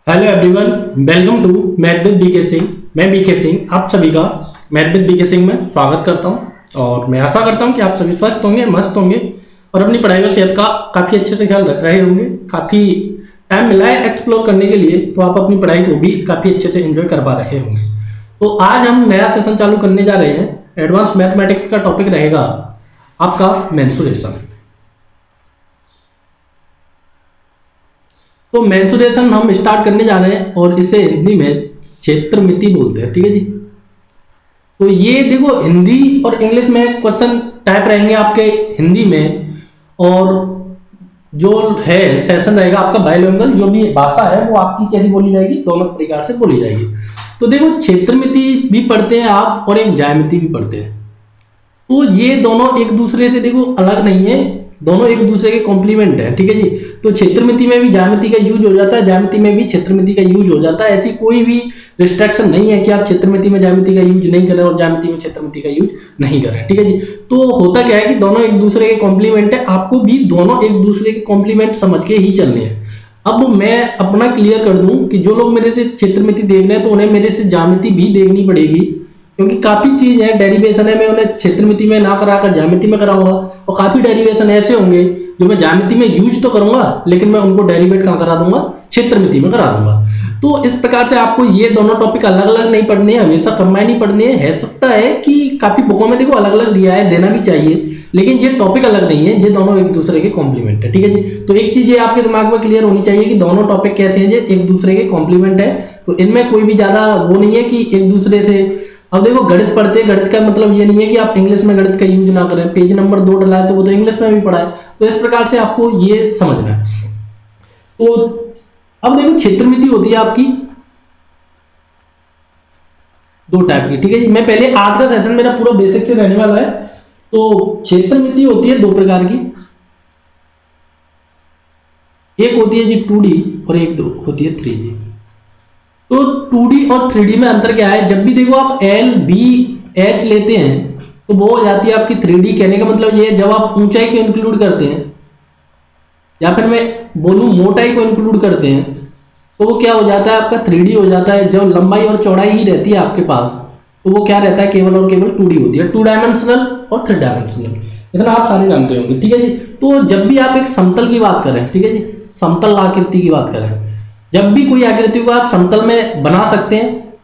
Hello everyone, welcome to math with B K Singh. मैं B K Singh आप सभी का मैथ विद बीके सिंह में स्वागत करता हूं और मैं आशा करता हूं कि आप सभी स्वस्थ होंगे, मस्त होंगे और अपनी पढ़ाई व सेहत का काफ़ी अच्छे से ख्याल रख रहे होंगे। काफ़ी टाइम मिला है एक्सप्लोर करने के लिए, तो आप अपनी पढ़ाई को भी काफ़ी अच्छे से एंजॉय कर पा रहे होंगे। तो आज हम नया सेशन चालू करने जा रहे हैं। एडवांस मैथमेटिक्स का टॉपिक रहेगा आपका मेंसुरेशन। तो मेंसुरेशन हम स्टार्ट करने जा रहे हैं और इसे हिंदी में क्षेत्रमिति बोलते हैं। ठीक है जी। तो ये देखो, हिंदी और इंग्लिश में क्वेश्चन टाइप रहेंगे आपके हिंदी में, और जो है सेशन रहेगा आपका बाइलिंगुअल। जो भी भाषा है वो आपकी कैसी बोली जाएगी, दोनों प्रकार से बोली जाएगी। तो देखो, क्षेत्रमिति भी पढ़ते हैं आप और एक ज्यामिति भी पढ़ते हैं। तो ये दोनों एक दूसरे से देखो अलग नहीं है, दोनों एक दूसरे के कॉम्प्लीमेंट है। ठीक है जी। तो क्षेत्रमिति में भी ज्यामिति का यूज हो जाता है, ज्यामिति में भी क्षेत्रमिति का यूज हो जाता है। ऐसी कोई भी रिस्ट्रिक्शन नहीं है कि आप क्षेत्रमिति में ज्यामिति का यूज नहीं करें और ज्यामिति में क्षेत्रमिति का यूज नहीं करें। ठीक है जी। तो होता क्या है कि दोनों एक दूसरे के कॉम्प्लीमेंट है, आपको भी दोनों एक दूसरे के कॉम्प्लीमेंट समझ के ही चलने हैं। अब मैं अपना क्लियर कर दूं कि जो लोग मेरे से क्षेत्रमिति देख रहे हैं तो उन्हें मेरे से ज्यामिति भी देखनी पड़ेगी, क्योंकि काफी चीज है, डेरिवेशन है, मैं उन्हें क्षेत्रमिति में ना कराकर ज्यामिति में कराऊंगा। और काफी डेरिवेशन ऐसे होंगे जो मैं ज्यामिति में यूज तो करूंगा लेकिन मैं उनको डेरिवेट कहाँ करा दूंगा, क्षेत्रमिति में करा दूंगा। तो इस प्रकार से आपको ये दोनों टॉपिक अलग अलग नहीं पढ़ने हैं, हमेशा कंबाइन ही पढ़ने हैं। सकता है कि काफी बुकों में देखो अलग अलग दिया है, देना भी चाहिए, लेकिन ये टॉपिक अलग नहीं है, ये दोनों एक दूसरे के कॉम्प्लीमेंट है। ठीक है जी। तो एक चीज ये आपके दिमाग में क्लियर होनी चाहिए कि दोनों टॉपिक कैसे हैं, ये एक दूसरे के कॉम्प्लीमेंट है। तो इनमें कोई भी ज्यादा वो नहीं है कि एक दूसरे से। अब देखो, गणित पढ़ते हैं, गणित का मतलब ये नहीं है कि आप इंग्लिश में गणित का यूज ना करें। पेज नंबर 2 डला है तो वो तो इंग्लिश में भी पढ़ा है। तो इस प्रकार से आपको ये समझना है। तो अब देखो, क्षेत्रमिति होती है आपकी दो टाइप की। ठीक है जी। मैं पहले आज का सेशन मेरा पूरा बेसिक से रहने वाला है। तो क्षेत्रमिति होती है दो प्रकार की, एक होती है जी 2D और एक होती है 3D। तो 2D और 3D में अंतर क्या है? जब भी देखो आप L, B, H लेते हैं तो वो हो जाती है आपकी 3D। कहने का मतलब ये है, जब आप ऊंचाई को इंक्लूड करते हैं या फिर मैं बोलूं मोटाई को इंक्लूड करते हैं तो वो क्या हो जाता है आपका 3D हो जाता है। जब लंबाई और चौड़ाई ही रहती है आपके पास तो वो क्या रहता है, केवल और केवल 2D होती है, 2 डायमेंशनल और 3 डायमेंशनल। इतना आप सारे जानते होंगे। ठीक है जी। तो जब भी आप एक समतल की बात करें, ठीक है जी, समतल आकृति की बात करें, जब भी कोई आकृति को आप समतल में बना सकते हैं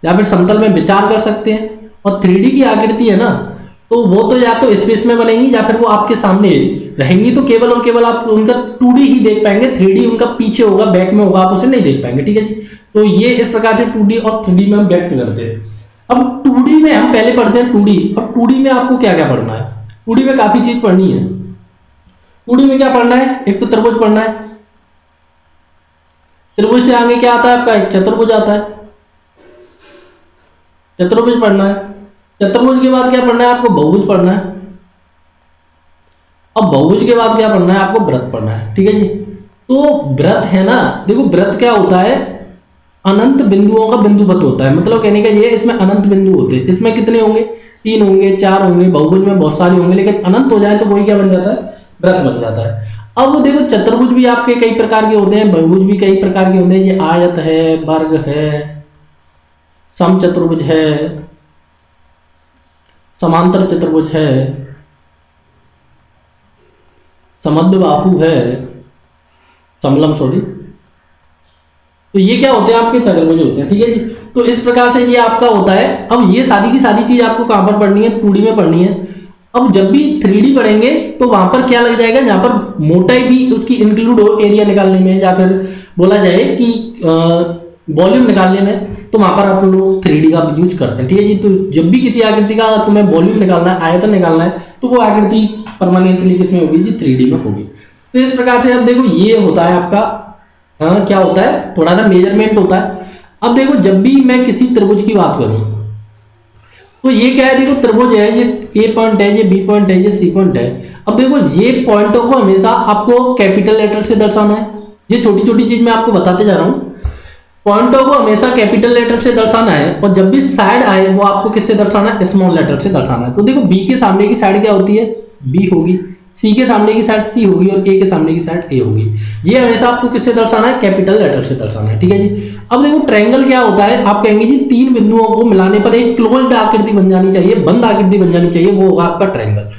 या फिर समतल में विचार कर सकते हैं, और 3D की आकृति है ना, तो वो तो या तो स्पेस में बनेंगी या फिर वो आपके सामने रहेंगी। तो केवल और केवल आप उनका 2D ही देख पाएंगे, 3D उनका पीछे होगा, बैक में होगा, आप उसे नहीं देख पाएंगे। ठीक है जी। तो ये इस प्रकार से 2D और 3D में हम व्यक्त करते हैं। अब 2D में हम पहले पढ़ते हैं 2D, और 2D में आपको क्या क्या पढ़ना है? 2D में काफी चीज पढ़नी है। 2D में क्या पढ़ना है? एक तो त्रिभुज पढ़ना है। त्रिभुज से आगे क्या आता है आपका? एक चतुर्भुज आता है, चतुर्भुज पढ़ना है। चतुर्भुज के बाद क्या पढ़ना है आपको? बहुभुज पढ़ना है। अब बहुभुज के बाद क्या पढ़ना है आपको? वृत्त पढ़ना है। ठीक है जी। तो वृत्त है ना, देखो वृत्त क्या होता है, अनंत बिंदुओं का बिंदुवत होता है। मतलब कहने का ये है, इसमें अनंत बिंदु होते हैं। इसमें कितने होंगे? 3 होंगे, 4 होंगे, बहुभुज में बहुत सारे होंगे, लेकिन अनंत हो जाए तो वही क्या बन जाता है? वृत्त बन जाता है। अब देखो, चतुर्भुज भी आपके कई प्रकार के होते हैं, बहुभुज भी कई प्रकार के होते हैं। ये आयत है, वर्ग है, समचतुर्भुज है, समांतर चतुर्भुज है, समद्विबाहु है, समलम सॉरी। तो ये क्या होते हैं? आपके चतुर्भुज होते हैं। ठीक है जी। तो इस प्रकार से ये आपका होता है। अब ये सारी की सारी चीज आपको कहां पर पढ़नी है? 2D में पढ़नी है। अब जब भी 3D पढ़ेंगे तो वहां पर क्या लग जाएगा, जहां पर मोटाई भी उसकी इंक्लूड हो एरिया निकालने में, या फिर बोला जाए कि वॉल्यूम निकालने में, तो वहां पर आप लोग 3D का यूज करते हैं। ठीक है जी। तो जब भी किसी आकृति का तुम्हें वॉल्यूम निकालना है, आयतन निकालना है, तो वो आकृति परमानेंटली किसमें होगी जी? 3D में होगी। तो इस प्रकार से अब देखो, ये होता है आपका क्या होता है, थोड़ा सा मेजरमेंट होता है। अब देखो, जब भी मैं किसी त्रिभुज की बात करूं तो ये क्या है, देखो त्रिभुज है, ये A पॉइंट है, ये B पॉइंट है, ये C पॉइंट है। अब देखो, ये पॉइंटों को हमेशा आपको कैपिटल लेटर से दर्शाना है। ये छोटी छोटी चीज मैं आपको बताते जा रहा हूं। पॉइंटों को हमेशा कैपिटल लेटर से दर्शाना है, और जब भी साइड आए वो आपको किससे दर्शाना है? स्मॉल लेटर से दर्शाना है। तो देखो, B के सामने की साइड क्या होती है? B होगी। सी के सामने की साइड सी होगी और ए के सामने की साइड ए होगी। ये हमेशा आपको किससे दर्शाना है, कैपिटल लेटर से दर्शाना है, ठीक है जी। अब देखो ट्रायंगल क्या होता है, आप कहेंगे जी तीन बिंदुओं को मिलाने पर एक क्लोज्ड आकृति बन जानी चाहिए, बंद आकृति बन जानी चाहिए, वो होगा आपका ट्रायंगल।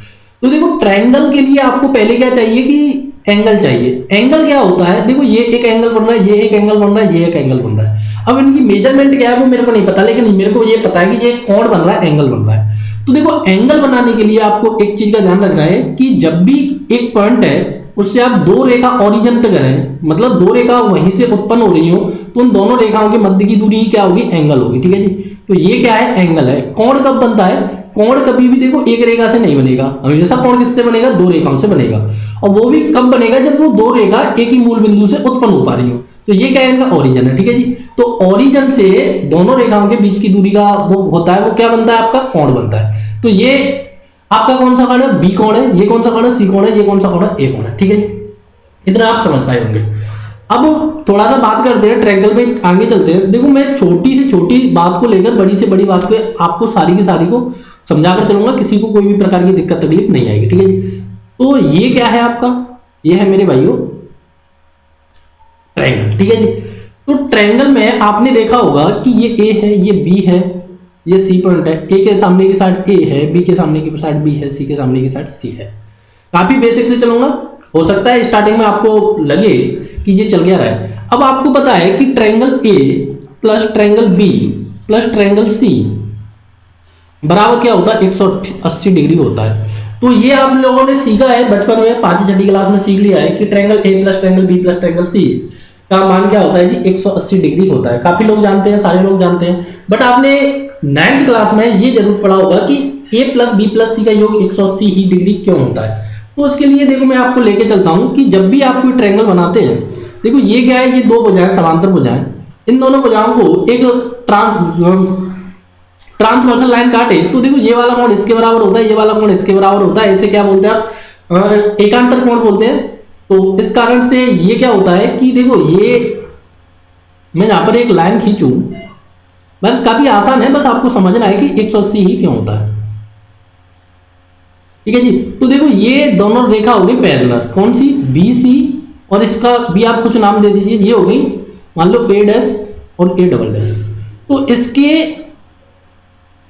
तो देखो ट्रायंगल के लिए आपको पहले क्या चाहिए कि एंगल चाहिए। एंगल क्या होता है, देखो ये एक एंगल बन रहा है, ये एक एंगल बन रहा है, ये एक एंगल बन रहा है। अब इनकी मेजरमेंट क्या है वो मेरे को नहीं पता, लेकिन मेरे को ये पता है कि ये कोण बन रहा है, एंगल बन रहा है। तो देखो एंगल बनाने के लिए आपको एक चीज का ध्यान रखना है कि जब भी एक पॉइंट है उससे आप दो रेखा ओरिजिन पे करें, मतलब दो रेखा वहीं से उत्पन्न हो रही हो, तो उन दोनों रेखाओं के मध्य की दूरी क्या होगी, एंगल होगी, ठीक है जी। तो ये क्या है, एंगल है। कोण कब बनता है, कोण कभी भी देखो एक रेखा से नहीं बनेगा, हमेशा कोण किससे बनेगा, दो रेखाओं से बनेगा। और वो भी कब बनेगा, जब वो दो रेखा एक ही मूल बिंदु से उत्पन्न हो पा रही हो। तो ये क्या है, इनका ओरिजिन है, ठीक है जी। तो ओरिजिन से दोनों रेखाओं के बीच की दूरी का वो होता है, वो क्या बनता है, आपका कोण बनता है। तो ये आपका कौन सा कोण है, बी कोण है, ये कौन सा कोण है, सी कोण है, ये कौन सा कोण है, ए कोण है, ठीक है जी। इतना आप समझ पाए होंगे। अब थोड़ा सा बात करते हैं ट्रायंगल में, आगे चलते हैं। देखो मैं छोटी से छोटी बात को लेकर बड़ी से बड़ी बात को आपको सारी की सारी को समझाकर चलूंगा, किसी को कोई भी प्रकार की दिक्कत तकलीफ नहीं आएगी, ठीक है जी। तो ये क्या है आपका, ये है मेरे भाइयों ट्रायंगल, ठीक है जी। तो ट्रायंगल में आपने देखा होगा कि ये ए है, ये बी है, ये सी पॉइंट है, ए के सामने की साइड ए है, बी के सामने की साइड बी है, सी के सामने की साइड सी है। काफी बेसिक से चलूंगा, हो सकता है स्टार्टिंग में आपको लगे कि ये चल गया रहा है। अब आपको पता है कि triangle A plus triangle B plus triangle C बराबर क्या होता है, 180 डिग्री होता है। तो ये आप लोगों ने सीखा है बचपन में, 5वीं 6वीं क्लास में सीख लिया है कि triangle A plus triangle B plus triangle C का मान क्या होता है जी, 180 डिग्री होता है। काफी लोग जानते हैं, सारे लोग जानते हैं, बट आपने 9th क्लास में ये जरूर पढ़ा होगा कि ए प्लस बी प्लस सी का योग 180 ही डिग्री क्यों होता है। तो उसके लिए देखो मैं आपको लेके चलता हूं कि जब भी आप कोई ट्रायंगल बनाते हैं, देखो ये क्या है, ये दो भुजाएं समांतर भुजाएं, इन दोनों भुजाओं को एक ट्रांसवर्सल लाइन काटे तो देखो ये वाला कोण इसके बराबर होता है, ये वाला कोण इसके बराबर होता है। इसे क्या बोलते हैं आप, एकांतर कोण बोलते हैं। तो इस कारण से ये क्या होता है कि देखो ये मैं यहां पर एक लाइन खींचूं, बस काफी आसान है, बस आपको समझना है कि 180 ही क्यों होता है, ठीक है जी। तो देखो ये दोनों रेखा हो गई पैरेलल, कौन सी, बी सी, और इसका भी आप कुछ नाम दे दीजिए, ये हो गई मान लो ए डैश और ए डबल डैश। तो इसके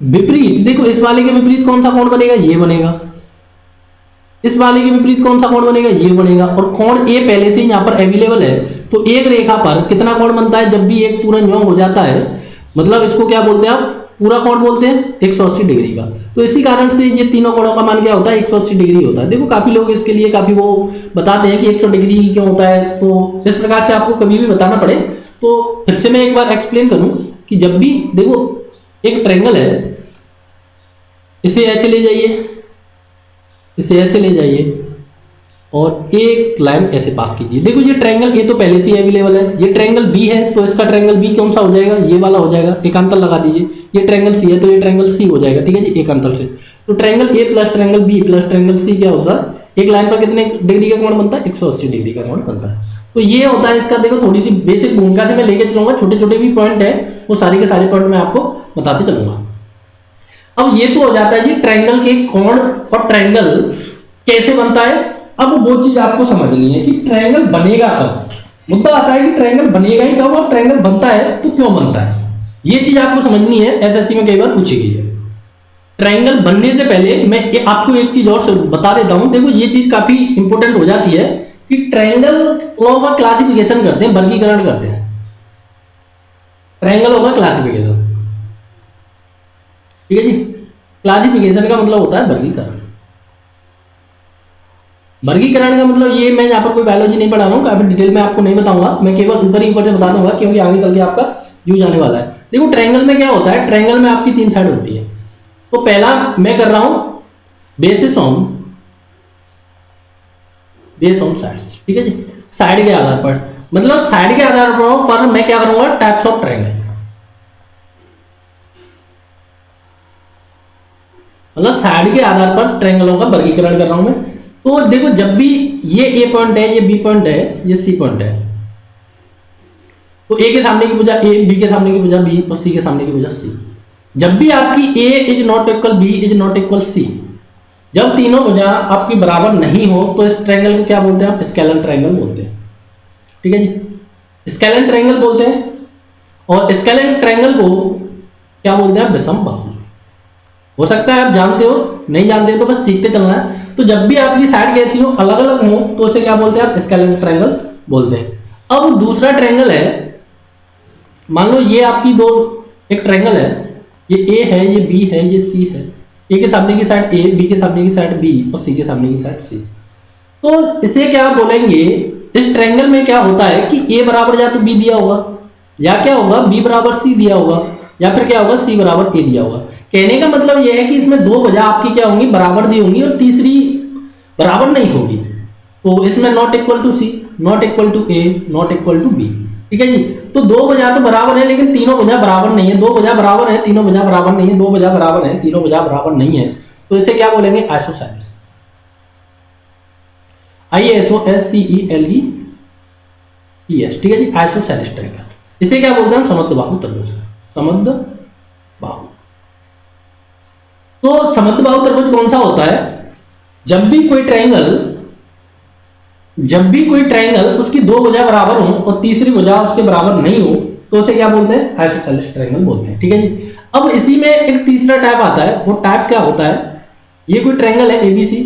विपरीत देखो, इस वाले के विपरीत कौन सा कोण बनेगा, ये बनेगा। इस वाले के विपरीत कौन सा कोण बनेगा, ये बनेगा। और कोण ए पहले से ही यहां पर अवेलेबल है, तो एक रेखा पर कितना कोण बनता है, जब भी एक पूरा योग हो जाता है, मतलब इसको क्या बोलते हैं आप, पूरा कोण बोलते हैं 180 डिग्री का। तो इसी कारण से ये तीनों कोणों का मान क्या होता है, 180 डिग्री होता है। देखो काफी लोग इसके लिए काफी वो बताते हैं कि 100 डिग्री क्यों होता है। तो इस प्रकार से आपको कभी भी बताना पड़े तो फिर से मैं एक बार एक्सप्लेन करूं कि जब भी देखो एक ट्रायंगल है, इसे ऐसे ले जाइए, इसे ऐसे ले जाइए और एक लाइन ऐसे पास कीजिए। देखो ये ट्रायंगल ए तो पहले से अवेलेबल है, ये ट्रायंगल बी है तो इसका ट्रायंगल बी कौन सा हो जाएगा, ये वाला हो जाएगा, एकांतर लगा दीजिए। ये ट्रायंगल सी है तो ये ट्रायंगल सी हो जाएगा, ठीक है जी, एकांतर से। तो triangle A plus triangle B plus triangle C क्या होता है, एक लाइन पर कितने डिग्री का कोण बनता है, 180 डिग्री का कोण बनता है। तो ये होता है इसका। देखो थोड़ी सी बेसिक भूमिका से मैं लेके चलूंगा, छोटे छोटे भी पॉइंट है वो सारे के सारे पॉइंट मैं आपको बताते चलूंगा। अब ये तो हो जाता है जी ट्रायंगल के कोण और ट्रायंगल कैसे बनता है। अब वो चीज आपको समझनी है कि ट्रायंगल बनेगा कब। मुद्दा आता है कि ट्रायंगल बनेगा ही कब और ट्रायंगल बनता है तो क्यों बनता है, ये चीज आपको समझनी है। एसएससी में कई बार पूछी गई है। ट्रायंगल बनने से पहले मैं आपको एक चीज और बता देता हूं। देखो ये चीज काफी इंपॉर्टेंट हो जाती है कि ट्रायंगल का क्लासिफिकेशन करते हैं, वर्गीकरण करते हैं। ट्रायंगल का क्लासिफिकेशन, ठीक है जी। क्लासिफिकेशन का मतलब होता है वर्गीकरण। वर्गीकरण का मतलब ये, मैं यहाँ पर कोई बायोलॉजी नहीं पढ़ा रहा हूँ, काफी डिटेल में आपको नहीं बताऊंगा, मैं केवल ऊपर ही ऊपर से बता दूंगा क्योंकि आगे चल के आपका यूज आने वाला है। देखो ट्रायंगल में क्या होता है, ट्रायंगल में आपकी 3 साइड होती है। तो पहला मैं कर रहा हूं बेसिस ऑन साइड्स, ठीक है जी, साइड के आधार पर, मतलब साइड के आधार पर मैं क्या करूंगा, टाइप्स ऑफ ट्रायंगल, मतलब साइड के आधार पर ट्रायंगलों का वर्गीकरण कर रहा हूं मैं। तो देखो जब भी ये ए पॉइंट है, ये बी पॉइंट है, ये सी पॉइंट है, तो ए के सामने की भुजा ए, बी के सामने की भुजा बी और सी के सामने की भुजा सी। जब भी आपकी A is not equal B is not equal C, जब तीनों भुजा आपकी बराबर नहीं हो तो इस ट्रायंगल को क्या बोलते हैं? आप स्केलन ट्रायंगल बोलते हैं। ठीक है जी, स्केलन ट्रायंगल बोलते हैं। और स्केलन ट्रायंगल को क्या बोलते हैं? विषम बाहु। हो सकता है आप जानते हो, नहीं जानते तो बस सीखते चलना है। तो जब भी आपकी साइड कैसी हो, अलग अलग हो, तो उसे क्या बोलते हैं? आप स्केलन ट्रायंगल बोलते हैं। अब दूसरा ट्रायंगल है, मान लो ये आपकी दो एक ट्रायंगल है, ये ए है, ये बी है, ये सी है। ए के सामने की साइड ए, बी के सामने की साइड बी और सी के सामने की साइड सी। तो इसे क्या बोलेंगे? इस ट्रायंगल में क्या होता है कि ए बराबर या तो बी दिया होगा, या क्या होगा बी बराबर सी दिया होगा, या फिर क्या होगा सी बराबर ए दिया होगा। कहने का मतलब यह है कि इसमें दो वजह आपकी क्या होंगी? बराबर दी होंगी और तीसरी बराबर नहीं होगी। तो इसमें not equal to C, not equal to A, not equal to B. ठीक है जी, तो दो वजह तो बराबर है लेकिन तीनों वजह बराबर नहीं है। दो वजह बराबर है, तीनों वजह बराबर नहीं है। दो वजह बराबर है, तीनों वजह बराबर नहीं है। तो इसे क्या बोलेंगे? आइसोसेलेस। ISOSCELES। ठीक है जी, आइसोसेलेस ट्रायंगल। इसे क्या बोलते हैं? समद्विबाहु त्रिभुज। समद्विबाहु। तो समद्विबाहु त्रिभुज कौन सा होता है? जब भी कोई ट्रायंगल उसकी दो भुजा बराबर हो और तीसरी भुजा उसके बराबर नहीं हो तो उसे क्या बोलते हैं? आइसोसेलेस ट्रायंगल बोलते हैं। ठीक है जी, अब इसी में एक तीसरा टाइप आता है। वो टाइप क्या होता है? ये कोई ट्रायंगल है एबीसी,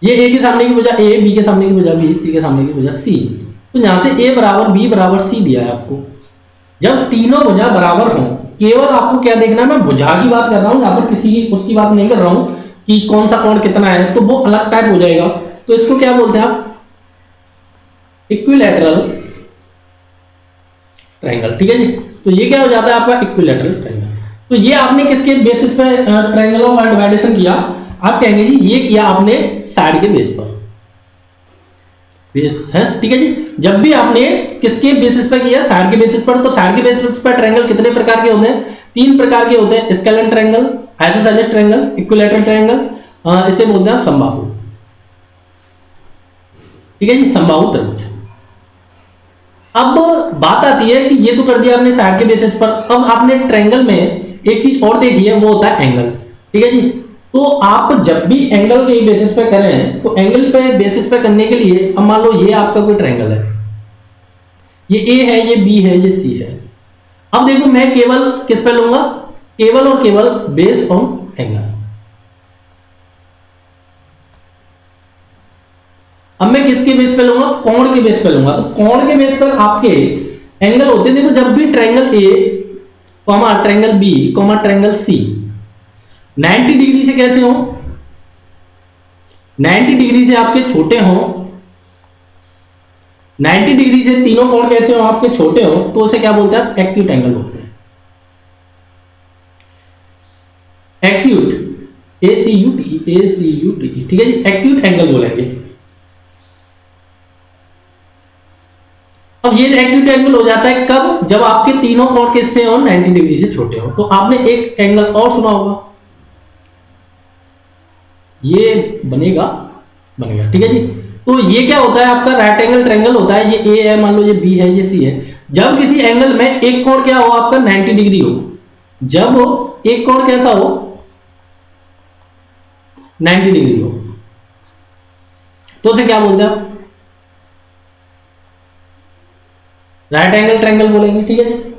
ये ए के सामने की भुजा ए, बी के सामने की भुजा बी, सी के सामने की भुजा सी। तो यहां से ए बराबर बी बराबर सी दिया है आपको। जब तीनों भुजा बराबर हो, केवल आपको क्या देखना है? मैं भुजा की बात कर रहा हूं, यहां पर किसी की उसकी बात नहीं कर रहा हूं कि कौन सा कोण कितना है, तो वो अलग टाइप हो जाएगा। तो इसको क्या बोलते हैं आप? Equilateral triangle. ठीक है जी, तो ये क्या हो जाता है आपका? Equilateral triangle. तो ये आपने किसके बेसिस पे ट्रायंगल ऑफ डिवाइडेशन किया? आप कहेंगे जी ये किया आपने साइड के बेस पर, बेस है। ठीक है जी, जब भी आपने किसके बेसिस पर किया? साइड के बेसिस पर। तो साइड के बेसिस पर ट्रायंगल कितने प्रकार के होते हैं? तीन प्रकार के होते हैं। Scalene triangle, isosceles triangle, equilateral triangle. इसे बोलते हैं समबाहु। ठीक है जी, समबाहु त्रिभुज। अब बात आती है कि ये तो कर दिया आपने साइड के बेसिस पर। अब आपने ट्रायंगल में एक चीज और देखी है, वो होता है एंगल। ठीक है जी, तो आप जब भी एंगल के बेसिस पे करें तो एंगल पे बेसिस पे करने के लिए, अब मान लो ये आपका कोई ट्रायंगल है, ये ए है, ये बी है, ये सी है। अब देखो मैं केवल किस पे लूंगा? केवल और केवल बेस ऑन एंगल। अब मैं किसके बेस पे लूंगा? कोण के बेस पे लूंगा। तो कोण के बेस पर आपके एंगल होते हैं। देखो जब भी triangle A comma triangle B comma triangle C 90 degree से कैसे हो? 90 डिग्री से आपके छोटे हो, 90 डिग्री से तीनों कोण कैसे हो? आपके छोटे हो, तो उसे क्या बोलते हैं? एक्यूट एंगल बोलते हैं। Acute, ACUT। ठीक है जी, एक्यूट एंगल बोलेंगे। अब ये एक्यूट एंगल हो जाता है कब? जब आपके तीनों कोण किससे हो? 90 डिग्री से छोटे हो। तो आपने एक एंगल और सुना होगा, ये बनेगा। ठीक है जी, तो ये क्या होता है? आपका राइट एंगल ट्रायंगल होता है। ये ए है, मान लो ये बी है, ये सी है। जब किसी एंगल में एक कोण क्या हो? आपका 90 डिग्री हो। जब एक कोण कैसा हो? 90 डिग्री हो, तो उसे क्या बोलते हैं आप? राइट एंगल ट्रायंगल बोलेंगे। ठीक है जी,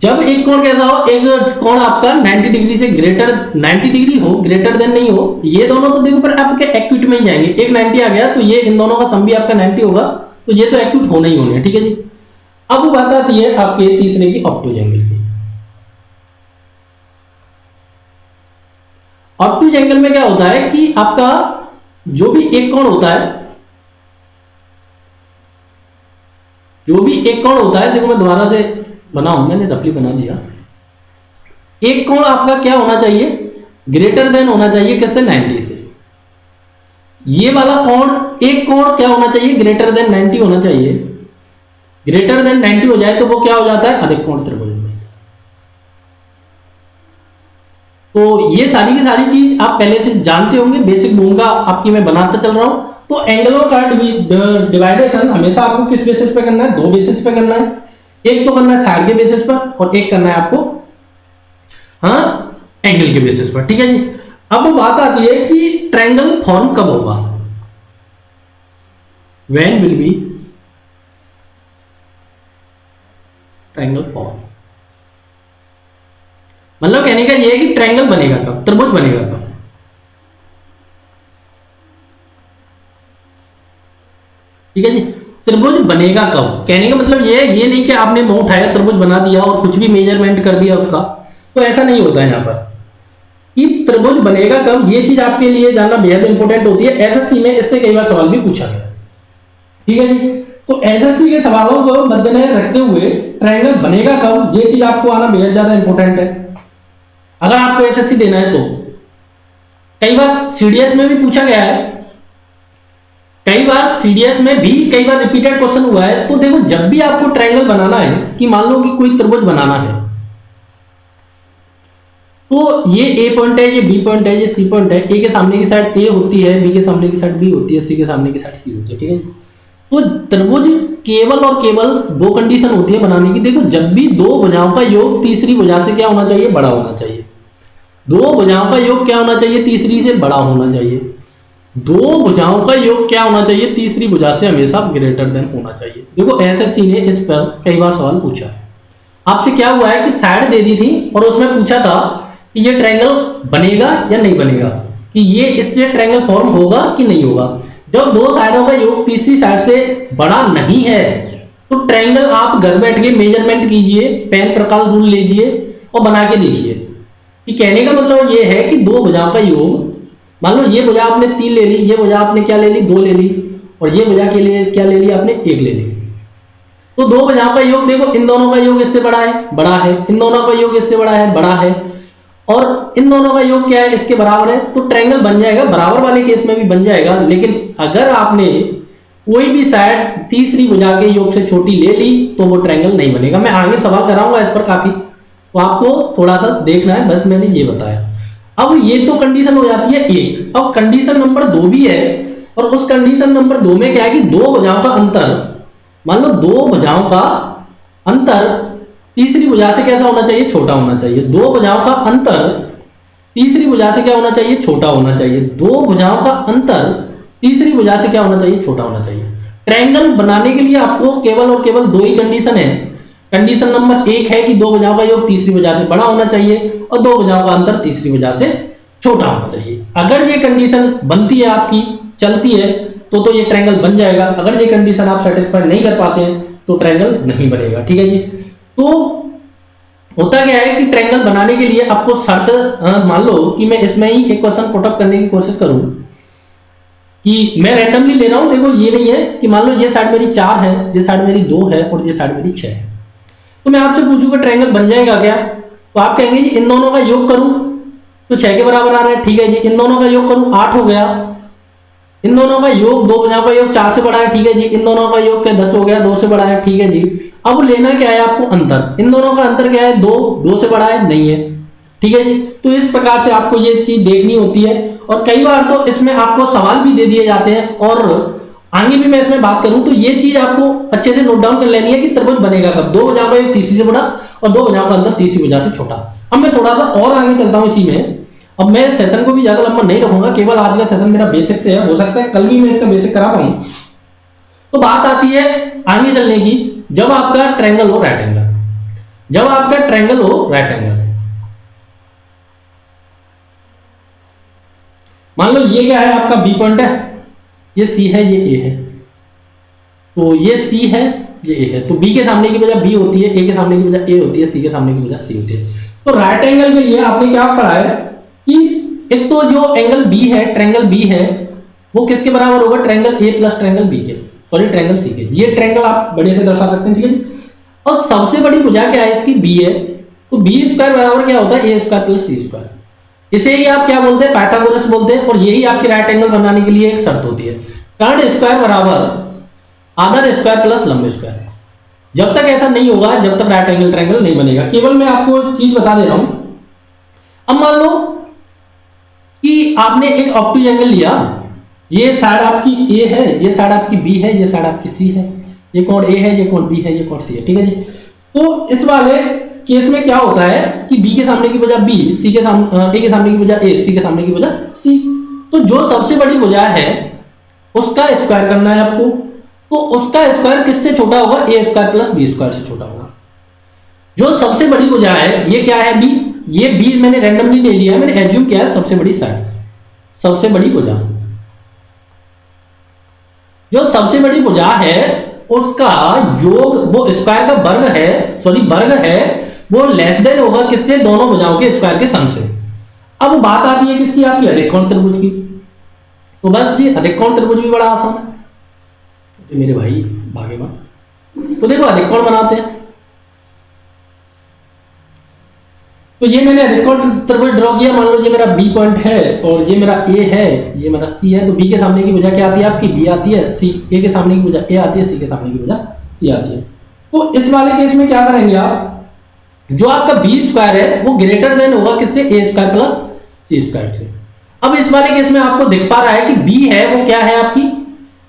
जब एक कोण कैसा हो? एक कोण आपका 90 डिग्री से ग्रेटर, 90 डिग्री हो, ग्रेटर देन नहीं हो। ये दोनों तो देखो पर आपके एक्यूट में ही जाएंगे। एक 90 आ गया तो ये इन दोनों का सम भी आपका 90 होगा, तो ये तो एक्यूट होना ही होने। ठीक है जी, अब बात आती है आपके तीसरे की, ऑब्टूज एंगल की। ऑब्टूज एंगल में क्या होता है कि आपका जो भी एक कोण होता है, देखो मैं दोबारा से बनाऊं, मैंने रफली बना दिया। एक कोण आपका क्या होना चाहिए? ग्रेटर देन होना चाहिए किससे? 90 से। ये वाला कोण, एक कोण क्या होना चाहिए? ग्रेटर देन 90 होना चाहिए। ग्रेटर देन 90 हो जाए तो वो क्या हो जाता है? अधिक कोण त्रिभुज में। तो ये सारी की सारी चीज आप पहले से जानते होंगे, बेसिक भूमिका आपकी मैं बनाता चल रहा हूं। तो एंगलों का डिवाइडेशन हमेशा आपको किस बेसिस पे करना है? दो बेसिस पे करना है। एक तो करना है साइड के बेसिस पर और एक करना है आपको एंगल के बेसिस पर। ठीक है जी, अब वो बात आती है कि ट्रायंगल फॉर्म कब होगा। When will be triangle form, मतलब कहने का ये है कि ट्रायंगल बनेगा कब, त्रिभुज बनेगा कब। ठीक है जी, त्रिभुज बनेगा कब, कहने का मतलब ये नहीं कि आपने मुंह उठाया त्रिभुज बना दिया और कुछ भी मेजरमेंट कर दिया उसका, तो ऐसा नहीं होता है यहाँ पर कि त्रिभुज बनेगा कब। ये चीज आपके लिए जानना बेहद इंपॉर्टेंट होती है। एसएससी में इससे कई बार सवाल भी पूछा गया। ठीक है जी, तो एसएससी के सवालों को मद्देनजर रखते हुए ट्रायंगल बनेगा कब, ये चीज आपको आना बेहद ज्यादा इंपॉर्टेंट है अगर आपको एसएससी देना है तो। कई बार सीडीएस में भी पूछा गया है, कई बार सीडीएस में भी कई बार रिपीटेड क्वेश्चन हुआ है। तो देखो, जब भी आपको ट्रायंगल बनाना है, कि मान लो कि कोई त्रिभुज बनाना है, तो ये ए पॉइंट है, ये बी पॉइंट है, ये सी पॉइंट है। ए के सामने की साइड ए होती है, बी के सामने की साइड बी होती है, सी के सामने की साइड सी होती है। ठीक है, तो त्रिभुज केवल और केवल दो कंडीशन होती है बनाने की। देखो, जब भी दो भुजाओं का योग तीसरी भुजा से क्या होना चाहिए, बड़ा होना चाहिए। दो भुजाओं का योग क्या होना चाहिए, तीसरी से बड़ा होना चाहिए। दो भुजाओं का योग क्या होना चाहिए, तीसरी भुजा से हमेशा ग्रेटर देन होना चाहिए। देखो, एसएससी ने इस पर कई बार सवाल पूछा है। आपसे क्या हुआ है कि साइड दे दी थी और उसमें पूछा था कि ये ट्रायंगल बनेगा या नहीं बनेगा, कि ये इससे ट्रायंगल फॉर्म होगा कि नहीं होगा। जब दो साइडों का योग तीसरी साइड से बड़ा नहीं है, तो ट्रायंगल आप घर बैठ के मेजरमेंट कीजिए, पेन प्रकार रूल लीजिए और बना के देखिए। कि कहने का मतलब ये है कि दो भुजाओं का योग, मान लो ये भुजा आपने 3 ले ली, ये भुजा आपने क्या ले ली, 2 ले ली, और ये भुजा के लिए क्या ले ली आपने, 1 ले ली। तो दो भुजाओं का योग देखो, इन दोनों का योग इससे बड़ा है, बड़ा है, इन दोनों का योग इससे बड़ा है, बड़ा है, और इन दोनों का योग क्या है, इसके बराबर है। तो ट्रायंगल बन जाएगा, बराबर वाले केस में भी बन जाएगा। लेकिन अगर आपने कोई भी साइड तीसरी भुजा के योग से छोटी ले ली तो वो ट्रायंगल नहीं बनेगा। मैं आगे सवाल कराऊंगा इस पर काफी, तो आपको थोड़ा सा देखना है, बस मैंने ये बताया। अब ये तो कंडीशन हो जाती है एक। अब कंडीशन नंबर 2 भी है, और उस कंडीशन नंबर 2 में क्या है कि दो भुजाओं का अंतर, मान लो दो भुजाओं का अंतर तीसरी भुजा से कैसा होना चाहिए, छोटा होना चाहिए। दो भुजाओं का अंतर तीसरी भुजा से क्या होना चाहिए, छोटा होना चाहिए। दो भुजाओं का अंतर तीसरी भुजा से क्या होना चाहिए, छोटा होना चाहिए। ट्रायंगल बनाने के लिए आपको केवल और केवल 2 ही कंडीशन है। कंडीशन नंबर 1 है कि दो भुजाओं का योग तीसरी भुजा से बड़ा होना चाहिए, और दो भुजाओं का अंतर तीसरी भुजा से छोटा होना चाहिए। अगर ये कंडीशन बनती है, आपकी चलती है, तो ये ट्रायंगल बन जाएगा। अगर ये कंडीशन आप सेटिस्फाई नहीं कर पाते हैं तो ट्रायंगल नहीं बनेगा। ठीक है जी, तो होता क्या है कि ट्रायंगल बनाने के लिए आपको शर्त, मान लो कि मैं इसमें ही एक क्वेश्चन पुटअप करने की कोशिश करूं कि मैं रैंडमली ले रहा हूं। देखो, ये नहीं है कि मान लो ये साइड मेरी 4 है, ये साइड मेरी 2 है और ये साइड मेरी 6 है। तो मैं आपसे पूछूंगा ट्रायंगल बन जाएगा क्या, तो आप कहेंगे जी इन दोनों का योग करूं तो 6 के बराबर आ रहा है। ठीक है जी, इन दोनों का योग करूं 8 हो गया। इन दोनों का योग, दो भुजाओं का योग 4 से बड़ा है। ठीक है जी, इन दोनों का योग क्या 10 हो गया, 2 से बड़ा है। ठीक है जी, अब लेना क्या है आपको, अंतर। इन दोनों का अंतर क्या है, 2 से बड़ा है, नहीं है। ठीक है जी, तो इस प्रकार से आपको ये चीज देखनी होती है। और कई बार तो इसमें आपको सवाल भी दे दिए जाते हैं, और आगे भी मैं इसमें बात करूं तो ये चीज आपको अच्छे से नोट डाउन कर लेनी है कि त्रिभुज बनेगा कब। दो भुजाओं का योग तीसरी से बड़ा और दो भुजाओं का अंतर तीसरी भुजा से छोटा। अब मैं थोड़ा सा और आगे चलता हूं इसी में। अब मैं सेशन को भी ज्यादा लंबा नहीं रखूंगा, केवल आज का सेशन मेरा बेसिक से है, हो सकता है कल भी मैं इसका बेसिक करा पाऊं। तो बात आती है आगे चलने की, जब आपका ट्रायंगल हो राइट एंगल, जब आपका ट्रायंगल हो राइट एंगल, मान लो ये क्या है आपका बी पॉइंट है, ये सी है, ये ए है। तो ये सी है, ये ए है, तो बी के सामने की वजह बी होती है, ए के सामने की वजह ए होती है, सी के सामने की वजह सी होती है। तो राइट एंगल के लिए आपने क्या पढ़ा है कि एक तो जो एंगल बी है, ट्रायंगल बी है, वो किसके बराबर होगा, triangle A plus triangle B के, सॉरी ट्रायंगल सी के। ये ट्रायंगल आप बड़े से दर्शा सकते हैं। ठीक है, और सबसे बड़ी भुजा क्या है इसकी, बी है। तो बी स्क्वायर बराबर क्या होता है, ए स्क्वायर प्लस सी स्क्वायर। इसे ही आप क्या बोलते हैं, पाइथागोरस बोलते हैं। और यही आपके राइट एंगल बनाने के लिए एक शर्त होती है, कर्ण स्क्वायर बराबर आधार स्क्वायर प्लस लंब स्क्वायर। जब तक ऐसा नहीं होगा, जब तक राइट एंगल ट्रायंगल नहीं बनेगा। केवल मैं आपको चीज बता दे रहा हूं। अब मान लो कि आपने एक ऑब्टूज एंगल लिया, ये साइड आपकी ए है, ये साइड आपकी बी है, ये साइड आपकी सी है, ये कोण ए है, ये कोण बी है, ये कोण सी है। ठीक है जी, तो इस वाले केस में क्या होता है कि बी के सामने की भुजा बी, सी के सामने ए के सामने की भुजा ए, सी के सामने की भुजा सी। तो जो सबसे बड़ी भुजा है उसका स्क्वायर करना है आपको, तो उसका स्क्वायर किससे छोटा होगा, ए स्क्वायर प्लस बी स्क्वायर से छोटा होगा। जो सबसे बड़ी भुजा है ये क्या है, बी, ये बी मैंने रैंडमली ले लिया है, मैंने एज्यूम किया है सबसे बड़ी साइड, सबसे बड़ी भुजा। जो सबसे बड़ी भुजा है उसका योग वो स्क्वायर का वर्ग है, सॉरी वर्ग है, वो लेस देन होगा किससे, दोनों भुजाओं के स्क्वायर के सम से। अब बात आती है किसकी, आपकी अधिकोण त्रिभुज की। तो बस जी अधिकोण त्रिभुज भी बड़ा आसान है, तो मेरे भाई भाग्यवान। तो देखो अधिकोण बनाते हैं। तो ये मैंने अधिकोण त्रिभुज ड्रॉ किया, मान लो ये मेरा बी पॉइंट है और ये मेरा ए है, ये मेरा सी है। तो बी के सामने की भुजा क्या आती है आपकी, बी आती है, सी ए के सामने की भुजा ए आती है, सी के सामने की भुजा सी आती है। तो इस वाले केस में क्या करेंगे आप, जो आपका बी स्क्वायर है वो ग्रेटर देन होगा किससे, ए स्क्वायर प्लस सी स्क्वायर से। अब इस वाले केस में आपको दिख पा रहा है कि बी है वो क्या है आपकी,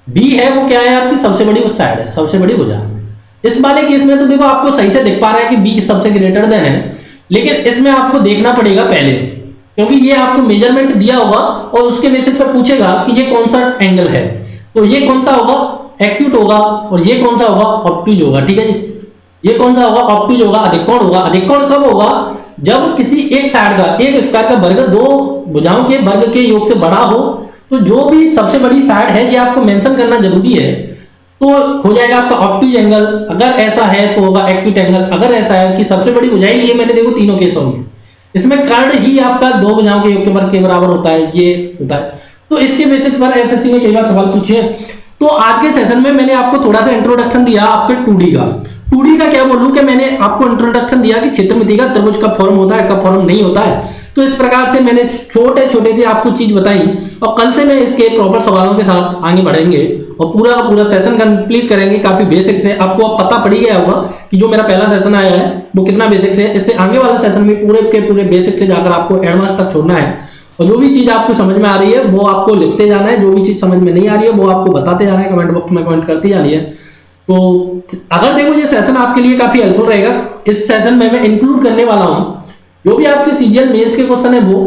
बी है वो क्या है आपकी सबसे बड़ी उस साइड है, सबसे बड़ी भुजा। इस वाले केस में तो देखो आपको सही से दिख पा रहा है कि बी सबसे ग्रेटर देन है, लेकिन इसमें आपको देखना पड़ेगा पहले, क्योंकि ये आपको मेजरमेंट दिया होगा और उसके बेसिस पर पूछेगा कि ये कौन सा एंगल है। तो ये कौन सा होगा, एक्यूट होगा, और ये कौन सा होगा, ऑब्टूज होगा। ठीक है जी, ये कौन सा होगा, ऑब्टूज होगा, अधिकोण होगा। अधिकोण कब होगा, जब किसी एक साइड का, एक स्क्वायर का वर्ग दो भुजाओं के वर्ग के योग से बड़ा हो। तो जो भी सबसे बड़ी साइड है ये आपको मेंशन करना जरूरी है। तो हो जाएगा आपका ऑब्टूज एंगल, अगर ऐसा है तो होगा एक्यूट एंगल। अगर ऐसा है कि सबसे बड़ी भुजाएं लिए मैंने, देखो तीनों केसों में इसमें कर्ण ही आपका दो भुजाओं के योग के वर्ग के बराबर होता है, ये होता है। तो इसके बेसिस पर एसएससी ने कई बार सवाल पूछे। तो आज के सेशन में मैंने आपको थोड़ा सा इंट्रोडक्शन दिया आपके 2D का। 2D का क्या बोलूं कि मैंने आपको इंट्रोडक्शन दिया कि क्षेत्रमिति का त्रिभुज का फॉर्म होता है, कब फॉर्म नहीं होता है। तो इस प्रकार से मैंने छोटे छोटे से आपको चीज बताई, और कल से मैं इसके प्रॉपर सवालों के साथ आगे बढ़ेंगे और पूरा का पूरा सेशन कंप्लीट करेंगे। काफी बेसिक से आपको अब पता पड़ ही गया होगा कि जो मेरा पहला सेशन आया है वो कितना बेसिक है। इससे आगे वाला सेशन में पूरे के पूरे बेसिक से जाकर आपको एडवांस तक छोड़ना है, और जो भी चीज आपको समझ में आ रही है वो आपको लिखते जाना है, जो भी चीज समझ में नहीं आ रही है वो आपको बताते जाना है, कमेंट बॉक्स में कमेंट करते जानी है। तो अगर देखो ये सेशन आपके लिए काफी हेल्पफुल रहेगा। इस सेशन में मैं इंक्लूड करने वाला हूं जो भी आपके सीजीएल मेंस के क्वेश्चन है वो,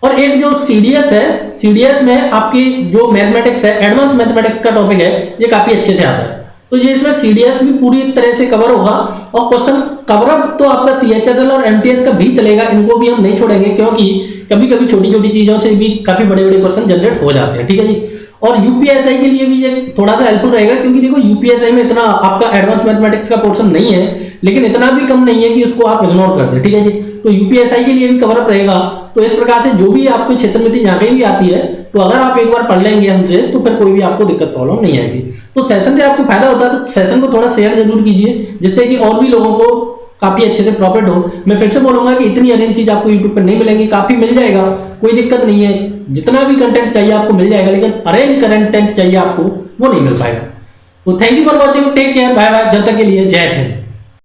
और एक जो सीडीएस है, सीडीएस में आपकी जो मैथमेटिक्स है, एडवांस मैथमेटिक्स का टॉपिक है, ये काफी अच्छे से आता है। तो ये इसमें सीडीएस भी पूरी तरह से कवर होगा, और क्वेश्चन कवर अप तो आपका सीएचएसएल और एमटीएस का भी चलेगा, इनको भी हम नहीं छोड़ेंगे, क्योंकि कभी कभी छोटी छोटी चीजों से भी काफी बड़े बड़े क्वेश्चन जनरेट हो जाते हैं। ठीक है जी, और यूपीएसआई के लिए भी ये थोड़ा सा हेल्पफुल रहेगा, क्योंकि देखो यूपीएसआई में इतना आपका एडवांस मैथमेटिक्स का पोर्शन नहीं है, लेकिन इतना भी कम नहीं है कि उसको आप इग्नोर कर दें। ठीक है जी, तो यूपीएसआई के लिए भी कवर अप रहेगा। तो इस प्रकार से जो भी आपको क्षेत्रमिति जहां कहीं भी आती है, तो अगर आप एक बार पढ़ लेंगे हमसे तो फिर कोई भी आपको दिक्कत प्रॉब्लम नहीं आएगी। तो सेशन से आपको फायदा होता है तो सेशन को थोड़ा शेयर जरूर कीजिए, जिससे कि और भी लोगों को काफी अच्छे से प्रॉफिट हो। मैं फिर से बोलूंगा कि इतनी अरेंज चीज आपको यूट्यूब पर नहीं मिलेंगी, काफी मिल जाएगा, कोई दिक्कत नहीं है, जितना भी कंटेंट चाहिए आपको मिल जाएगा, लेकिन अरेंज कंटेंट चाहिए आपको वो नहीं मिल पाएगा। तो thank you for watching, take care, bye bye, जब तक के लिए जय हिंद।